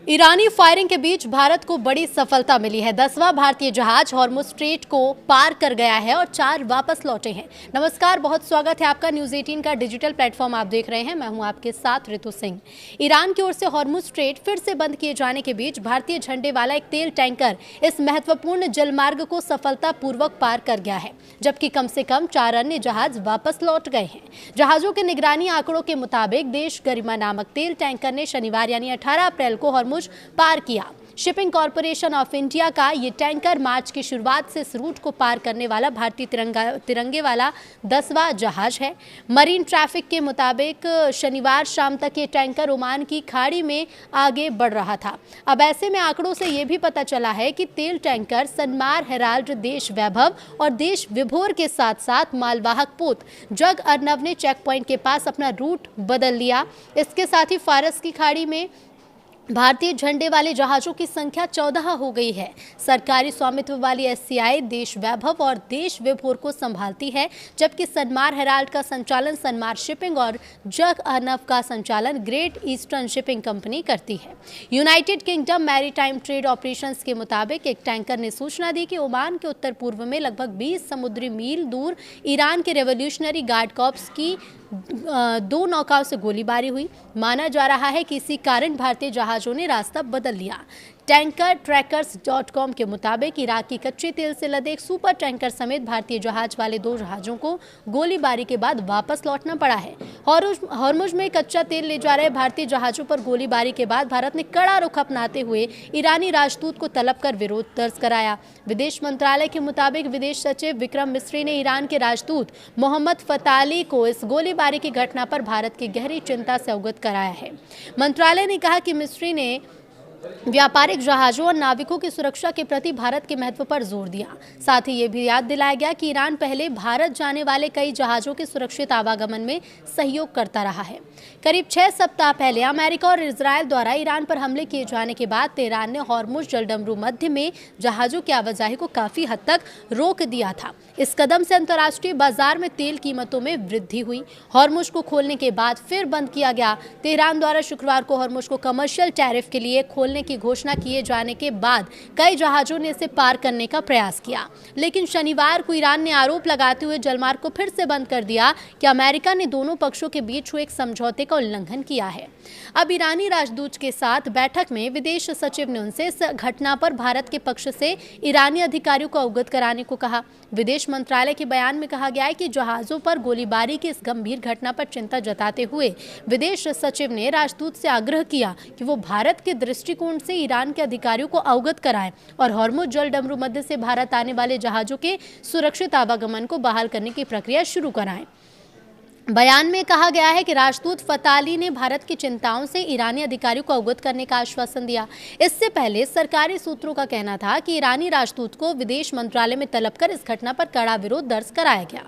ईरानी firing के बीच भारत को बड़ी सफलता मिली है। 10वां भारतीय जहाज हॉर्मुज स्ट्रेट को पार कर गया है और 4 वापस लौटे हैं। नमस्कार, बहुत स्वागत है आपका। न्यूज़ 18 का डिजिटल प्लेटफॉर्म आप देख रहे हैं। मैं हूं आपके साथ ऋतु सिंह। ईरान की ओर से हॉर्मुज स्ट्रेट फिर से बंद किए जाने के बीच भारतीय झंडे वाला एक तेल टैंकर इस महत्वपूर्ण जलमार्ग को सफलतापूर्वक पार कर गया है, जबकि कम से कम 4 अन्य जहाज वापस लौट गए हैं। जहाजों के निगरानी आंकड़ों के मुताबिक देश गरिमा नामक तेल टैंकर ने शनिवार यानी 18 अप्रैल को हॉर्मुज पार किया। शिपिंग कॉरपोरेशन ऑफ इंडिया का ये टैंकर मार्च की शुरुआत से इस रूट को पार करने वाला भारतीय तिरंगे वाला 10वां जहाज है। मरीन ट्रैफिक के मुताबिक शनिवार शाम तक ये टैंकर ओमान की खाड़ी में आगे बढ़ रहा था। अब ऐसे में आंकड़ों से ये भी पता चला है कि तेल टैंकर सनमार हेराल्ड देश वैभव और देश विभोर के साथ साथ मालवाहक पोत जग अर्नव ने चेक पॉइंट के पास अपना रूट बदल लिया। इसके साथ ही फारस की खाड़ी में भारतीय झंडे वाले जहाजों की संख्या 14 हो गई है। सरकारी स्वामित्व वाली एससीआई देश वैभव और देश विभोर को संभालती है, जबकि सनमार हेराल्ड का संचालन सनमार शिपिंग और जग अर्नव का संचालन ग्रेट ईस्टर्न शिपिंग कंपनी करती है। United kingdom maritime trade operations के मुताबिक एक टैंकर ने सूचना दी कि ओमान के उत्तर पूर्व में लगभग 20 समुद्री मील दूर ईरान के रेवोल्यूशनरी गार्ड कॉर्प्स की 2 नौकाओं से गोलीबारी हुई। माना जा रहा है कि इसी कारण भारतीय जहाजों ने रास्ता बदल लिया। टैंकर ट्रैकर्स.com के मुताबिक इराक की कच्चे तेल से लदे एक सुपर टैंकर समेत भारतीय जहाज वाले 2 जहाजों को गोलीबारी के बाद वापस लौटना पड़ा है। हॉर्मुज में कच्चा तेल ले जा रहे भारतीय जहाजों पर गोलीबारी के बाद भारत ने कड़ा रुख अपनाते हुए ईरानी राजदूत को तलब कर विरोध दर्ज कराया। विदेश मंत्रालय के मुताबिक विदेश सचिव विक्रम मिस्री ने ईरान के राजदूत मोहम्मद फताली को इस गोलीबारी की घटना पर भारत की गहरी चिंता से अवगत कराया है। मंत्रालय ने कहा कि मिस्री ने व्यापारिक जहाजों और नाविकों की सुरक्षा के प्रति भारत के महत्व पर जोर दिया। साथ ही ये भी याद दिलाया गया कि ईरान पहले भारत जाने वाले कई जहाजों के सुरक्षित आवागमन में सहयोग करता रहा है। करीब 6 सप्ताह पहले अमेरिका और इजरायल द्वारा ईरान पर हमले किए जाने के बाद तेहरान ने हॉर्मुज जलडमरू मध्य में जहाजों की आवाजाही को काफी हद तक रोक दिया था। इस कदम से अंतर्राष्ट्रीय बाजार में तेल कीमतों में वृद्धि हुई। हॉर्मुज को खोलने के बाद फिर बंद किया गया। तेहरान द्वारा शुक्रवार को हॉर्मुज को कमर्शियल टैरिफ के लिए खोलने की घोषणा किए जाने के बाद कई जहाजों ने इसे पार करने का प्रयास किया, लेकिन शनिवार को ईरान ने आरोप लगाते हुए जलमार्ग को फिर से बंद कर दिया कि अमेरिका ने दोनों पक्षों के बीच हुए एक समझौते का उल्लंघन किया है। अब ईरानी राजदूत के साथ बैठक में विदेश सचिव ने उनसे इस घटना पर भारत के पक्ष से ईरानी अधिकारियों को अवगत कराने को कहा। विदेश मंत्रालय के बयान में कहा गया है कि जहाजों पर गोलीबारी की इस गंभीर घटना पर चिंता जताते हुए विदेश सचिव ने राजदूत से आग्रह किया कि वो भारत के दृष्टिकोण से ईरान के अधिकारियों को अवगत कराएं और हॉर्मुज जलडमरू मध्य से भारत आने वाले जहाजों के सुरक्षित आवागमन को बहाल करने की प्रक्रिया शुरू कराएं। बयान में कहा गया है कि राजदूत फताली ने भारत की चिंताओं से ईरानी अधिकारियों को अवगत करने का आश्वासन दिया। इससे पहले सरकारी सूत्रों का कहना था कि ईरानी राजदूत को विदेश मंत्रालय में तलब कर इस घटना पर कड़ा विरोध दर्ज कराया गया।